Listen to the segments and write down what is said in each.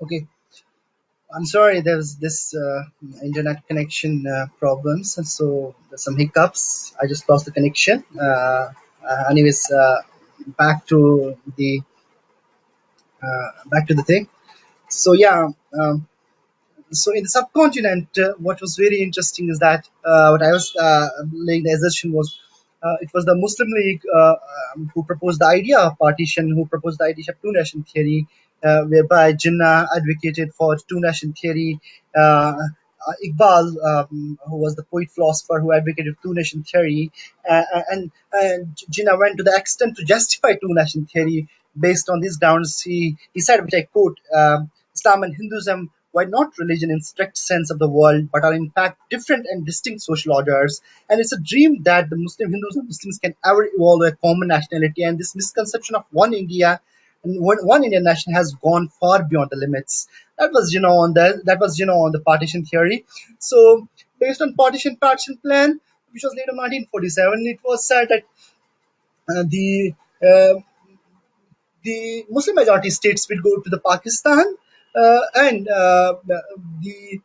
Okay, I'm sorry. There's this internet connection problems, and so there's some hiccups. I just lost the connection. Anyways, back to the thing. So yeah, so in the subcontinent, what was very interesting is that what I was laying the assertion was it was the Muslim League who proposed the idea of partition, who proposed the idea of two nation theory, whereby Jinnah advocated for two nation theory. Iqbal, who was the poet philosopher who advocated two nation theory, and Jinnah went to the extent to justify two nation theory based on these grounds. He said, which I quote, Islam and Hinduism, while not religion in strict sense of the word, but are in fact different and distinct social orders. And it's a dream that the Muslim Hindus and Muslims can ever evolve a common nationality. And this misconception of one India and one Indian nation has gone far beyond the limits. That was on the partition theory. So based on partition plan, which was later 1947, it was said that uh, the Muslim majority states will go to the Pakistan, and the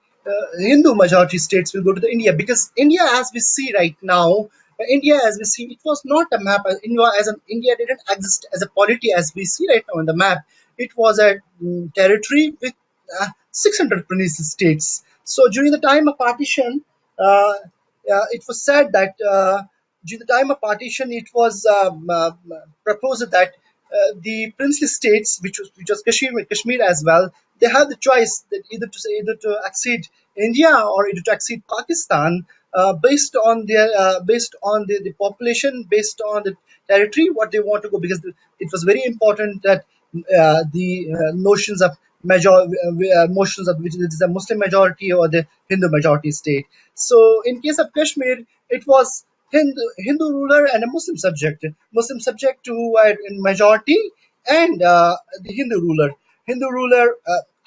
Hindu majority states will go to the India, because India, as we see right now, India, as we see, it was not a map. India didn't exist as a polity as we see right now in the map. It was a territory with 620 states. So during the time of partition, it was said that during the time of partition, it was proposed that the princely states, which was Kashmir as well, they have the choice that either to accede India or either to accede Pakistan, based on the population, based on the territory, what they want to go, because it was very important that the notions of motions of which it is a Muslim majority or the Hindu majority state. So in case of Kashmir, it was Hindu ruler and a Muslim subject who were in majority, and the Hindu ruler,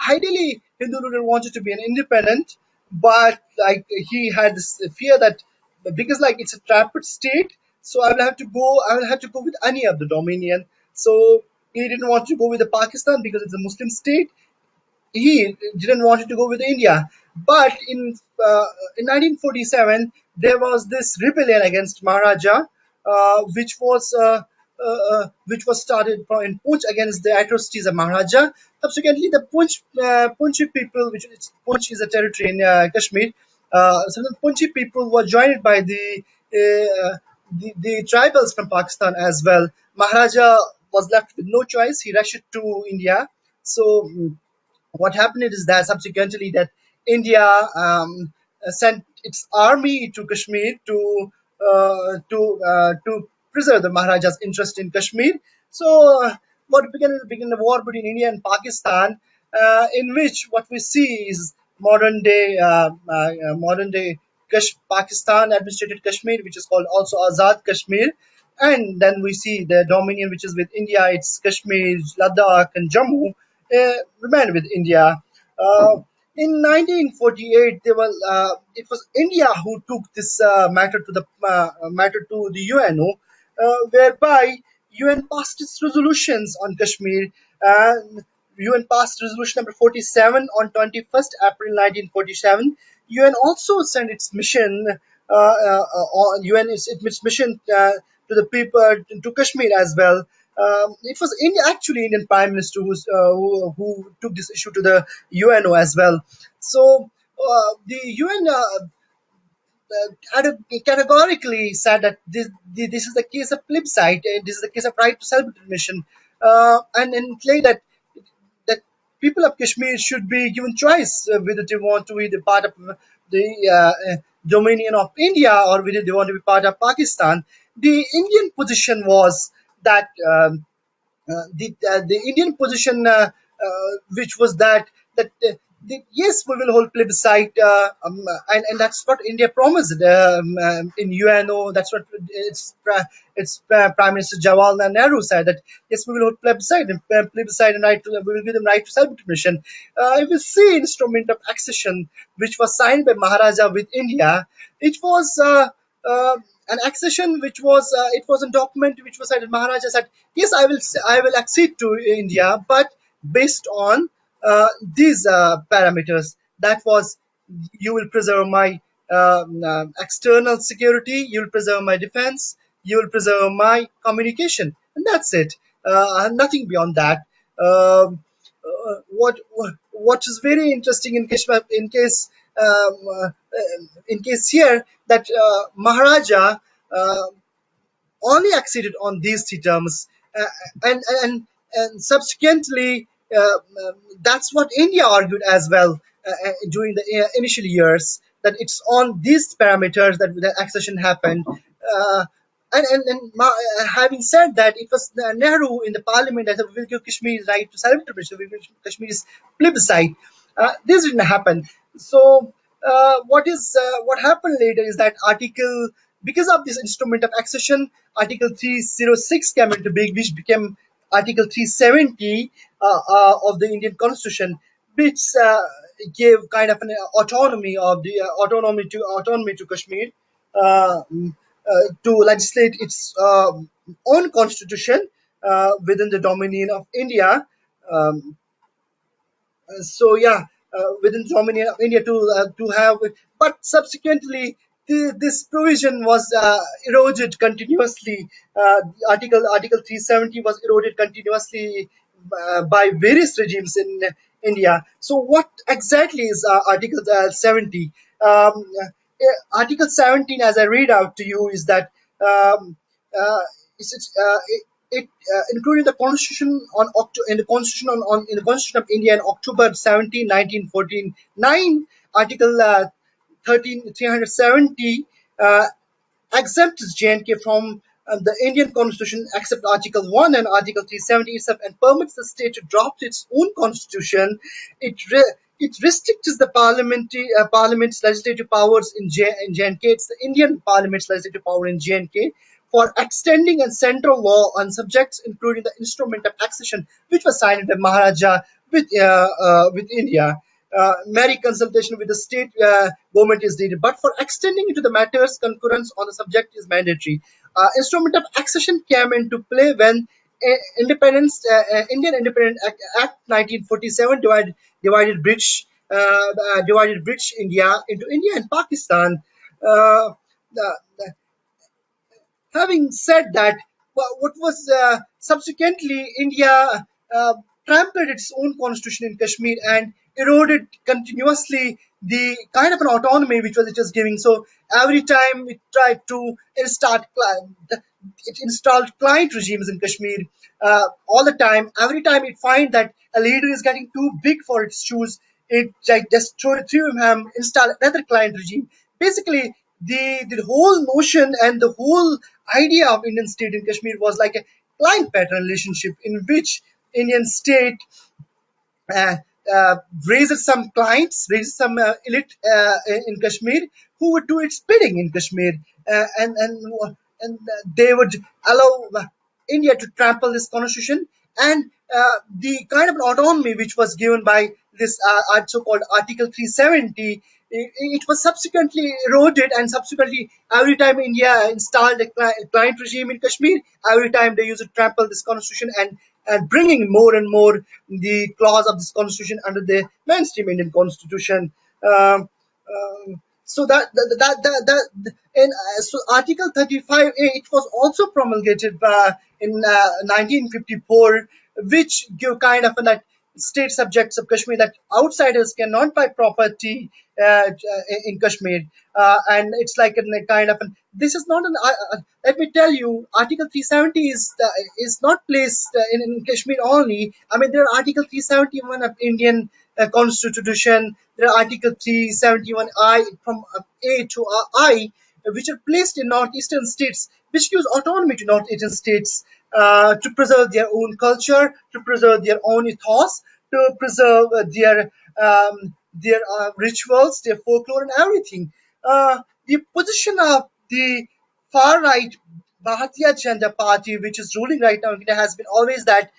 ideally, Hindu ruler wanted to be an independent, but like he had this fear that because like it's a trapped state, so I will have to go with any of the dominion. So he didn't want to go with the Pakistan because it's a Muslim state. He didn't want to go with India. But in 1947, there was this rebellion against Maharaja, which was started in Punch against the atrocities of Maharaja. Subsequently, the Punchi people, Punch is a territory in Kashmir. So the Punchi people were joined by the tribals from Pakistan as well. Maharaja was left with no choice. He rushed to India. So what happened is that subsequently that India sent its army to Kashmir to preserve the Maharaja's interest in Kashmir. So what began a war between India and Pakistan, in which what we see is modern day Pakistan administrated Kashmir, which is called also Azad Kashmir. And then we see the dominion which is with India. It's Kashmir, Ladakh, and Jammu remained with India. In 1948, it was India who took this matter to the UNO, whereby UN passed its resolutions on Kashmir. UN passed resolution number 47 on 21st April 1947. UN also sent its mission. Its mission to the people to Kashmir as well. It was actually Indian Prime Minister who took this issue to the UNO as well. So the UN categorically said that this is the case of plebiscite, this is the case of right to self-determination, and claimed that people of Kashmir should be given choice whether they want to be the part of the dominion of India or whether they want to be part of Pakistan. The Indian position was that the Indian position, which was that yes, we will hold plebiscite, and that's what India promised in UNO. That's what Prime Minister Jawaharlal Nehru said, that yes, we will hold plebiscite and we will give them right to self-determination. If you see instrument of accession, which was signed by Maharaja with India, it was. An accession which was it was a document which was said Maharaja said, yes, I will accede to India, but based on these parameters. That was, you will preserve my external security, you will preserve my defense, you will preserve my communication, and that's it. Nothing beyond that. What is very interesting in Kashmir, in case here, that Maharaja uh, only acceded on these three terms, uh, and, and and subsequently, that's what India argued as well during the initial years, that it's on these parameters that the accession happened. Having said that, it was Nehru in the parliament that will give Kashmir right to self-determination, will give Kashmir's plebiscite. This didn't happen. So what happened later is that article, because of this instrument of accession, Article 306 came into being, which became Article 370 of the Indian Constitution, which gave kind of an autonomy of the autonomy to Kashmir, to legislate its own constitution within the dominion of India. Um, so yeah, within Dominion of India to have it. But subsequently, this provision was eroded continuously. Article 370 was eroded continuously by various regimes in India. So what exactly is Article 70? Article 17, as I read out to you, is that um, uh, it including the constitution in the constitution in the constitution of India in October 17, 1949, article 370 exempts JNK from the Indian Constitution, except Article 1 and Article 370 itself, and permits the state to draft its own constitution. It restricts the parliament's legislative powers in JNK. It's the Indian Parliament's legislative power in JNK for extending a central law on subjects, including the instrument of accession, which was signed by Maharaja with India. Merry consultation with the state government is needed, but for extending into the matters, concurrence on the subject is mandatory. Instrument of accession came into play when Indian Independent Act 1947 divided British India into India and Pakistan. Uh, the, Having said that, what was subsequently India trampled its own constitution in Kashmir and eroded continuously the kind of an autonomy which was it was giving. So every time it tried to it installed client regimes in Kashmir all the time. Every time it find that a leader is getting too big for its shoes, it like just threw him, install another client regime. Basically, the whole notion and the whole idea of Indian state in Kashmir was like a client pattern relationship in which Indian state uh, raises some clients, raises some elite in Kashmir who would do its bidding in Kashmir, and they would allow India to trample this constitution and the kind of autonomy which was given by this so-called Article 370. It was subsequently eroded, and subsequently, every time India installed a client regime in Kashmir, every time they used to trample this constitution and bringing more and more the clause of this constitution under the mainstream Indian constitution. So so Article 35A, it was also promulgated in 1954, which give kind of that state subjects of Kashmir that outsiders cannot buy property in Kashmir, and it's like a kind of an, this is not an. Let me tell you, Article 370 is not placed in Kashmir only. I mean, there are Article 371 of Indian Constitution. There are Article 371 I from A to I, which are placed in northeastern states, which gives autonomy to northeastern states to preserve their own culture, to preserve their own ethos, to preserve their rituals, their folklore, and everything. The position of the far right Bharatiya Janata Party, which is ruling right now in India, has been always that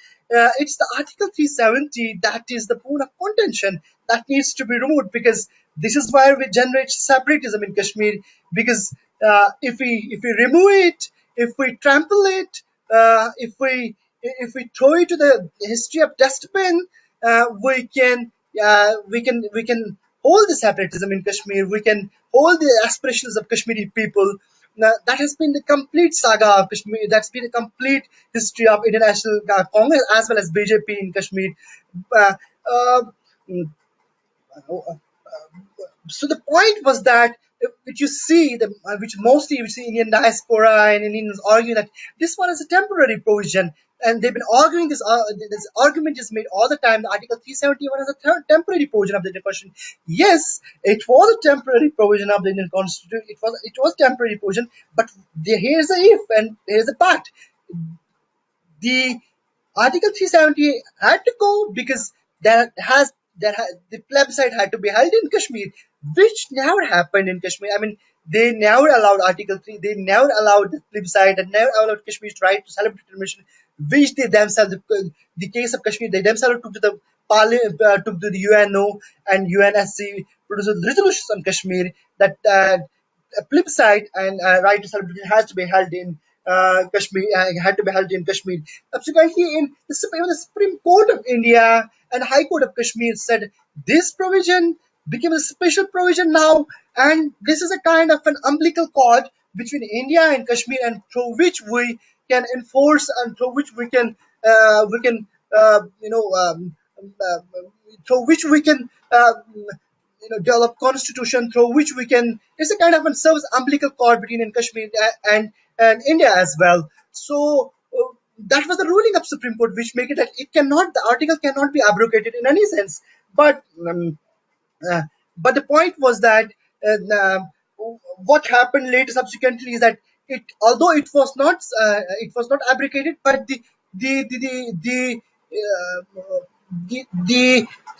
it's the Article 370 that is the bone of contention that needs to be removed, because this is where we generate separatism in Kashmir. Because if we remove it, if we trample it, if we throw it to the history of dustbin, we can hold the separatism in Kashmir. We can hold the aspirations of Kashmiri people. Now, that has been the complete saga of Kashmir. That's been a complete history of international Congress as well as BJP in Kashmir. Uh, uh, so the point was that which you see the which mostly you see Indian diaspora and Indians argue that this one is a temporary provision, and they've been arguing this. This argument is made all the time. The Article 371 is a temporary provision of the Indian Constitution. Yes, it was a temporary provision of the Indian Constitution. It was temporary provision, but here's the if and here's the but. The Article 370 had to go because the plebiscite had to be held in Kashmir, which never happened in Kashmir. I mean, they never allowed Article 3, they never allowed the plebiscite, and never allowed Kashmir's right to self determination, which they themselves, the case of Kashmir, they themselves took to the took to the UNO and UNSC, produced resolutions on Kashmir that a plebiscite and right to self-determination has to be held in Kashmir, had to be held in Kashmir. Subsequently, in the Supreme Court of India and High Court of Kashmir said this provision became a special provision now, and this is a kind of an umbilical cord between India and Kashmir, and through which we can enforce and through which we can through which we can develop constitution through which we can. It's a kind of a service umbilical cord between in Kashmir and India as well. So that was the ruling of Supreme Court, which make it that the article cannot be abrogated in any sense. Uh, but the point was that what happened later subsequently is that although it was not abrogated, but the the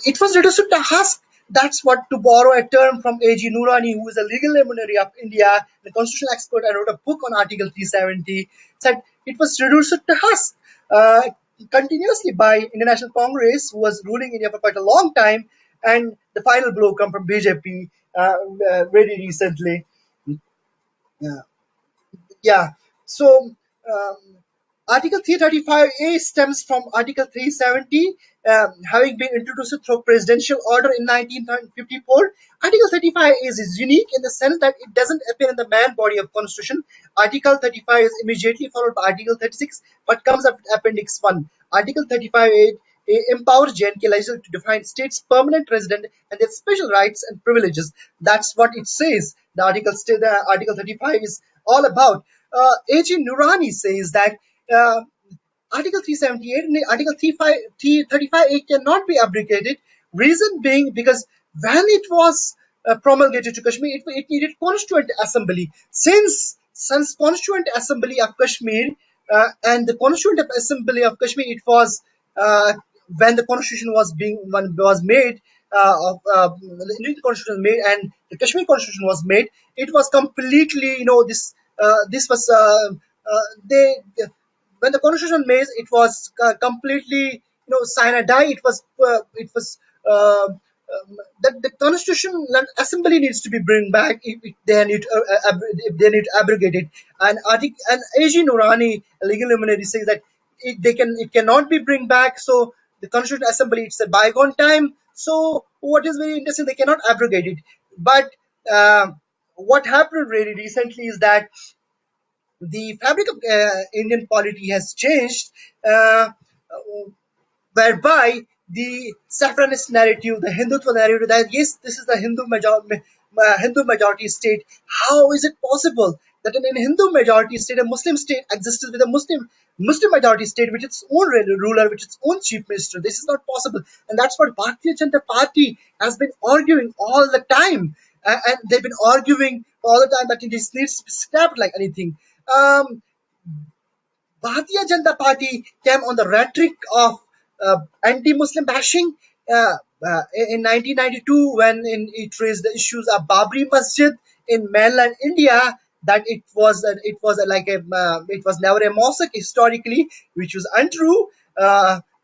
it was reduced to husk. That's what, to borrow a term from A.G. Noorani, who is a legal luminary of India, the constitutional expert, and wrote a book on Article 370, said it was reduced to husk uh, continuously by International Congress, who was ruling India for quite a long time, and the final blow come from BJP very recently. Yeah. Yeah. So um, Article 335A stems from Article 370, having been introduced through presidential order in 1954. Article 35 is unique in the sense that it doesn't appear in the main body of Constitution. Article 35 is immediately followed by Article 36, but comes up with Appendix 1. Article 35A empowers JNK legislature to define states' permanent resident and their special rights and privileges. That's what it says. The Article 35 is all about. A.G. Noorani says that uh, Article 378 and Article 335A cannot be abrogated. Reason being because when it was promulgated to Kashmir, it needed Constituent Assembly. Since Constituent Assembly of Kashmir and the Constituent Assembly of Kashmir, it was when the Constitution was made, the Indian Constitution was made and the Kashmir Constitution was made. It was completely, this was they when the constitution made, it was completely cyanide. It was the constitution assembly needs to be bring back if they need to abrogate it. And AG Noorani, a legal luminary, says that it cannot be bring back. So the constitutional assembly, it's a bygone time. So what is very interesting, they cannot abrogate it. But what happened really recently is that the fabric of Indian polity has changed, whereby the saffronist narrative, the Hindutva narrative, that yes, this is the Hindu majority state. How is it possible that in a Hindu majority state, a Muslim state exists with a Muslim majority state with its own ruler, with its own chief minister? This is not possible, and that's what Bharatiya Janata Party has been arguing all the time, and they've been arguing all the time that this needs to be scrapped like anything. Um, Bharatiya Janata Party came on the rhetoric of anti-Muslim bashing in 1992 when it raised the issues of Babri Masjid in mainland India. That it was never a mosque historically, which was untrue.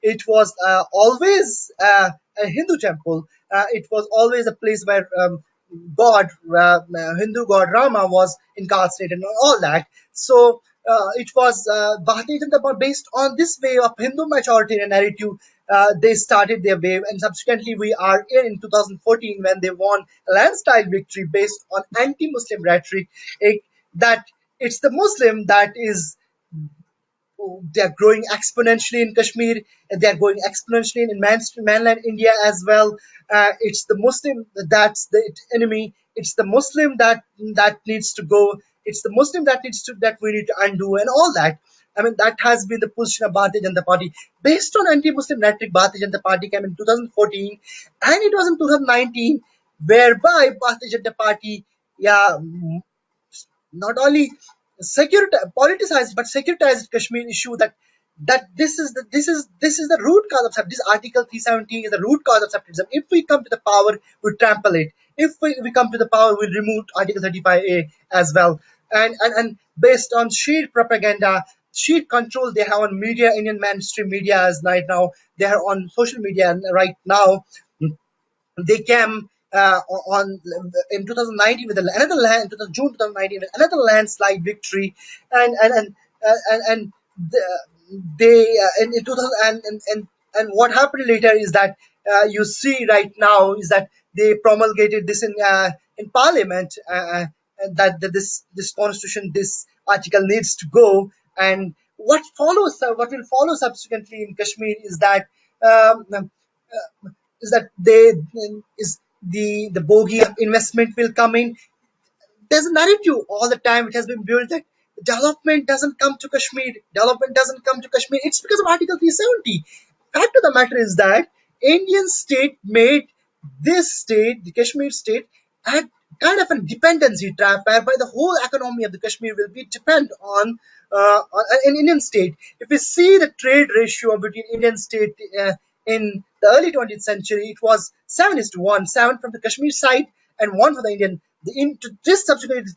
It was always a Hindu temple. It was always a place where God, Hindu God Rama was incarcerated and all that. So it was Bharatiya Janata Party based on this way of Hindu majority narrative. they started their wave, and subsequently we are in 2014 when they won a landslide victory based on anti-Muslim rhetoric, that it's the Muslim that is they are growing exponentially in Kashmir. They are growing exponentially in mainland India as well. It's the Muslim that's the enemy. It's the Muslim that needs to go. It's the Muslim that we need to undo and all that. I mean, that has been the position of Bharatiya Janata Party based on anti-Muslim rhetoric. Bharatiya Janata Party came in 2014, and it was in 2019 whereby Bharatiya Janata Party, yeah, not only politicized but securitized Kashmir issue, that this is the root cause of separatism. This Article 370 is the root cause of separatism. If we come to the power, we trample it. If we come to the power, we remove Article 35A as well. And based on sheer propaganda, sheer control they have on media, Indian mainstream media as right now, they are on social media right now. They came on in 2019 with another land, June 2019 with another landslide victory, and the, they in 2000 and what happened later is that you see right now is that they promulgated this in Parliament, that this constitution, this article needs to go. And what will follow subsequently in Kashmir um, is that they is the bogey of investment will come in. There's a narrative all the time. It has been built that development doesn't come to Kashmir. Development doesn't come to Kashmir. It's because of Article 370. Fact of the matter is that Indian state made this state, the Kashmir state, at kind of a dependency trap whereby the whole economy of the Kashmir will be depend on an Indian state. If we see the trade ratio between Indian state in the early 20th century, it was 7 is to 1, 7 from the Kashmir side and 1 for the Indian. This subsequent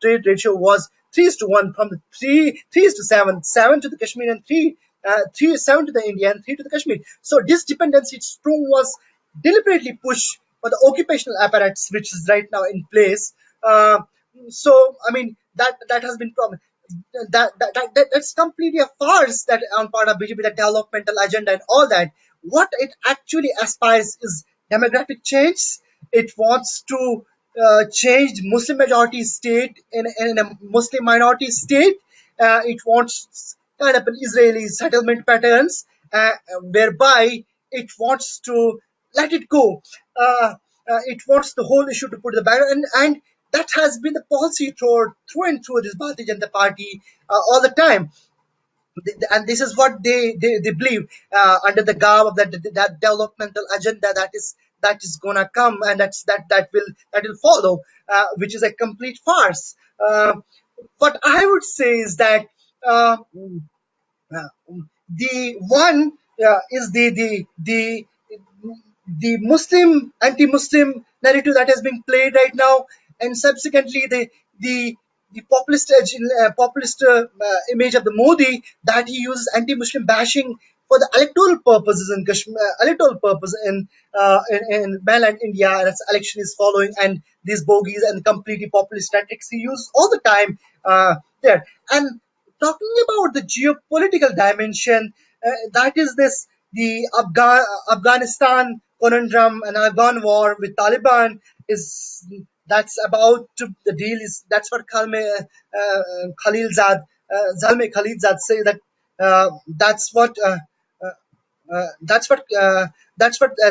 trade ratio was 3 is to 1 from the 3 is to 7, 7 to the Kashmir and 7 to the India and 3 to the Kashmir. So this dependency strong was deliberately pushed for the occupational apparatus which is right now in place. So I mean that has been problem. That's completely a farce that on part of BJP, the developmental agenda and all that. What it actually aspires is demographic change. It wants to change Muslim majority state in a Muslim minority state. It wants kind of an Israeli settlement patterns, whereby it wants to let it go. It wants the whole issue to put the back, and that has been the policy through and through this Bharatiya Janata Party all the time. And this is what they believe under the garb of that developmental agenda that is gonna come, and that will follow, which is a complete farce. What I would say is that uh, uh, the one is the Muslim anti-Muslim narrative that has been played right now, and subsequently the the populist image of the Modi, that he uses anti-Muslim bashing for the electoral purposes in Kashmir, electoral purpose in mainland India, and its election is following, and these bogies and completely populist tactics he uses all the time there. And talking about the geopolitical dimension, that is this the Afghanistan conundrum and Afghan war with Taliban is that's about to the deal is that's what Zalmay Khalilzad say that that's what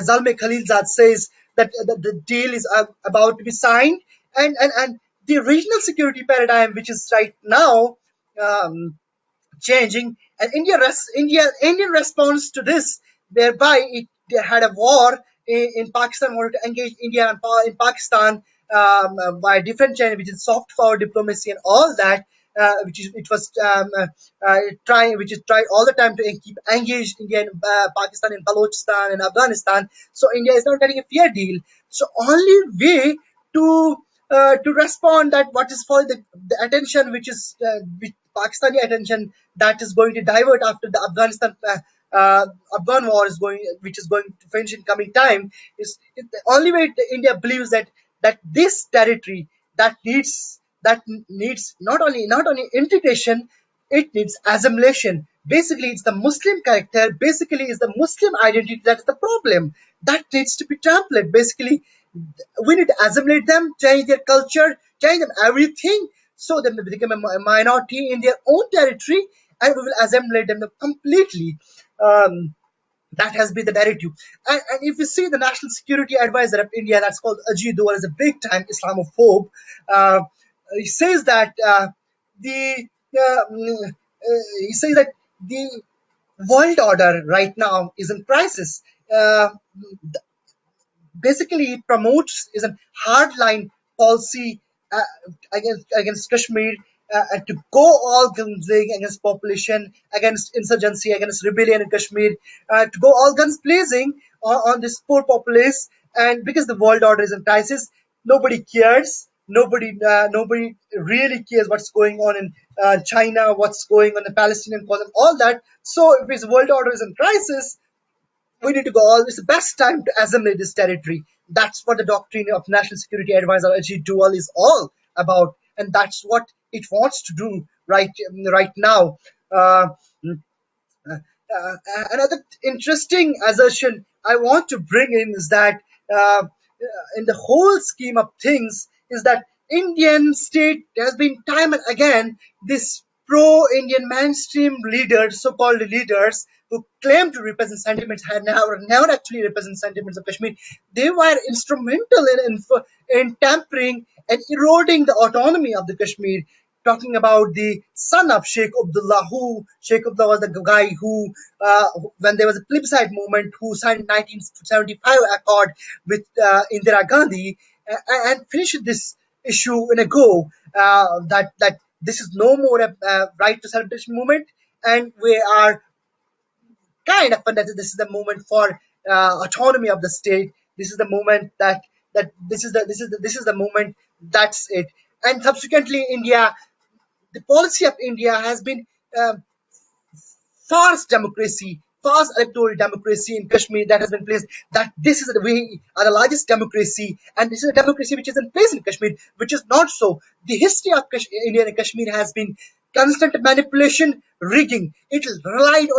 Zalmay Khalilzad says that the deal is about to be signed, and the regional security paradigm which is right now um, changing, and Indian response to this, whereby it they had a war in Pakistan, wanted to engage India in Pakistan by different channels, which is soft power diplomacy and all that, which is it was trying, which is tried all the time to keep engaged India in Pakistan, in Balochistan, and Afghanistan. So India is not getting a fair deal. So only way to respond that what is for the attention which is with Pakistani attention that is going to divert after the Afghan war is going, which is going to finish in coming time, is the only way India believes that this territory that needs not only integration, it needs assimilation. Basically, it's the Muslim character. Basically, it's the Muslim identity that's the problem. That needs to be trampled. Basically, we need to assimilate them, change their culture, change them everything, so they become a minority in their own territory, and we will assimilate them completely. Um, that has been the narrative. And if you see the National Security Advisor of India, that's called Ajit Doval, is a big time Islamophobe. Uh, he says that the he says that the world order right now is in crisis. Uh, Basically it promotes is a hardline policy uh, against Kashmir, to go all guns blazing against population, against insurgency, against rebellion in Kashmir, to go all guns blazing on this poor populace. And because the world order is in crisis, nobody cares. Nobody really cares what's going on in China, what's going on in the Palestinian cause, and all that. So if his world order is in crisis, we need to go all this the best time to assimilate this territory. That's what the doctrine of National Security Advisor Ajit Dual is all about, and that's what it wants to do right now. Uh, Another interesting assertion I want to bring in is that in the whole scheme of things is that Indian state has been time and again this pro-Indian mainstream leaders, so-called leaders who claim to represent sentiments had never actually represent sentiments of Kashmir. They were instrumental in tampering and eroding the autonomy of the Kashmir, talking about the son of Sheikh Abdullah, who Sheikh Abdullah was the guy who, when there was a plebiscite movement, who signed 1975 accord with Indira Gandhi, and finished this issue in a go. That this is no more a right to celebration movement, and we are kind of that this is the moment for autonomy of the state. This is the moment that this is the moment. That's it. And subsequently, India, the policy of India has been um, false democracy, false electoral democracy in Kashmir that has been placed. That this is the we are the largest democracy, and this is a democracy which is in place in Kashmir, which is not so. The history of India and Kashmir has been constant manipulation, rigging. It relied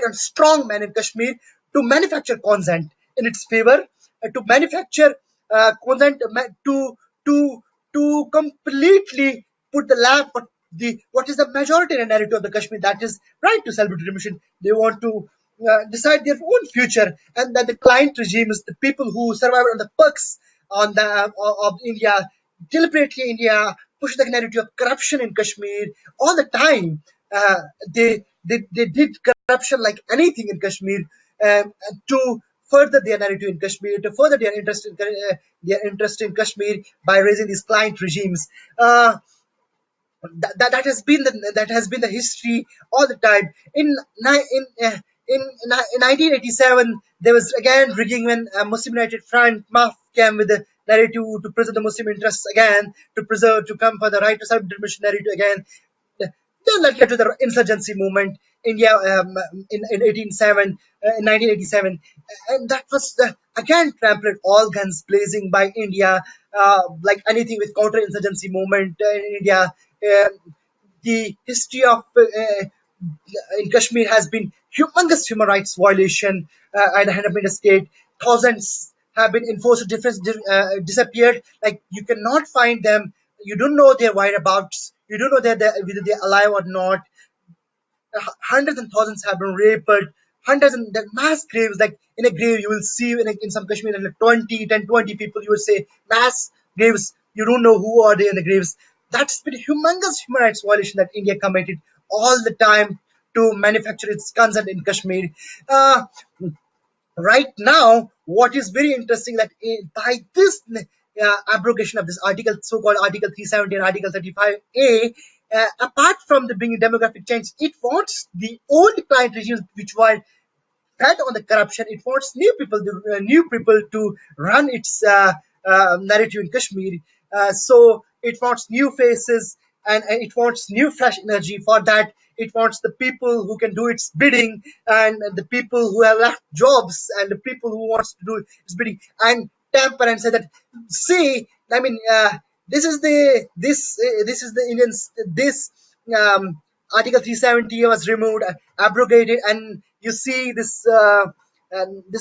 on strong men in Kashmir to manufacture consent in its favor, to manufacture consent to to completely put the lab for the what is the majority narrative of the Kashmir, that is right to self-determination. They want to decide their own future, and that the client regimes, the people who survive on the perks on the of India, deliberately India push the narrative of corruption in Kashmir all the time. They did corruption like anything in Kashmir, to further their narrative in Kashmir, to further their interest in Kashmir by raising these client regimes. That has been the history all the time. In 1987, there was again rigging when Muslim United Front MAF came with the narrative to preserve the Muslim interests again, to come for the right to self-determination narrative again. Then that led to the insurgency movement, India, in 1987, and that was again trampled all guns blazing by India, like anything with counter-insurgency movement in India. The history of in Kashmir has been humongous human rights violation at the hand of the state. Thousands have been enforced defense disappeared. Like you cannot find them. You don't know their whereabouts. You don't know whether they're alive or not. Hundreds and thousands have been raped. Hundreds and the mass graves. Like in a grave, you will see in some Kashmir like 20, 10, 20 people. You will say mass graves. You don't know who are they in the graves. That's been a humongous human rights violation that India committed all the time to manufacture its consent in Kashmir. Uh, right now, what is very interesting that by this abrogation of this article, so-called Article 370 and Article 35A, apart from the bringing demographic change, it wants the old client regimes which were fed on the corruption. It wants new people to run its narrative in Kashmir. So it wants new faces, and it wants new fresh energy. For that, it wants the people who can do its bidding, and the people who have left jobs, and the people who wants to do its bidding, and tamper and say that, see, I mean, this is the Indians, this Article 370 was removed, abrogated, and you see this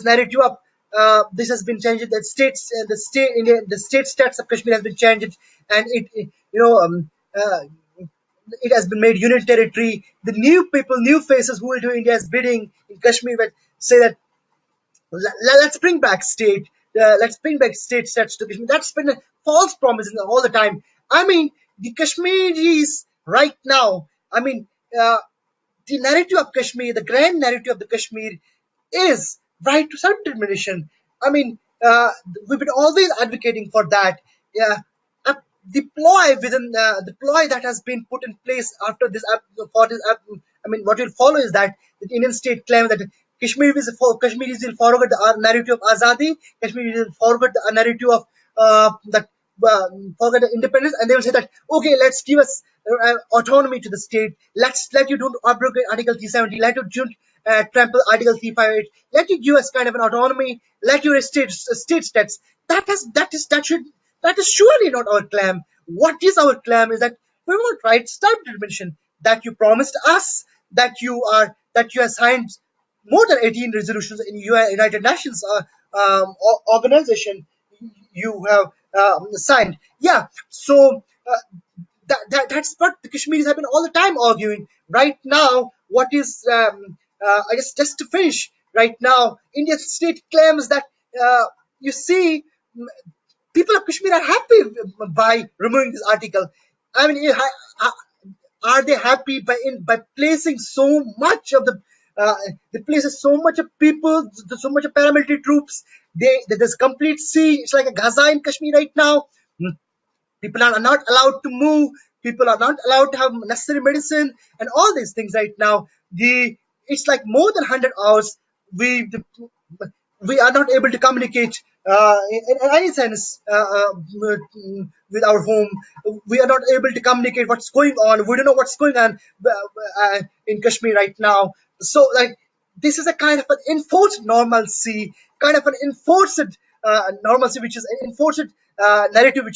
narrative of this has been changed. The states, the state stats of Kashmir has been changed, and uh, it has been made union territory. The new people, new faces who will do India's bidding in Kashmir will say that let's bring back let's bring back state stats to Kashmir. That's been a false promise all the time. I mean, the Kashmiris right now. I mean, the narrative of Kashmir, the grand narrative of the Kashmir, is right to self-determination. I mean, we've been always advocating for that. Yeah, a the ploy that has been put in place after this for this. I mean, what will follow is that the Indian state claims that Kashmiris will forget the narrative of Azadi. Kashmiris will forget the narrative of that forget the independence, and they will say that okay, let's give us autonomy to the state. Let you don't abrogate Article 370. Let you don't trample Article 358. Let you give us kind of an autonomy. Let you state stats. That is surely not our claim. What is our claim is that we want right start dimension that you promised us, that you have signed more than 18 resolutions in United Nations organization you have signed. Yeah, so that's what the Kashmiris have been all the time arguing. Right now, what is I guess just to finish. Right now, India's state claims that you see people of Kashmir are happy by removing this article. I mean, are they happy by placing so much of uh, the places so much of people, so much of paramilitary troops? There's complete sea. It's like a Gaza in Kashmir right now. People are not allowed to move. People are not allowed to have necessary medicine and all these things right now. The It's like more than 100 hours. We are not able to communicate in any sense with our home. We are not able to communicate what's going on. We don't know what's going on in Kashmir right now. So, like, this is a kind of an enforced normalcy, kind of an enforced normalcy, which is an enforced narrative, which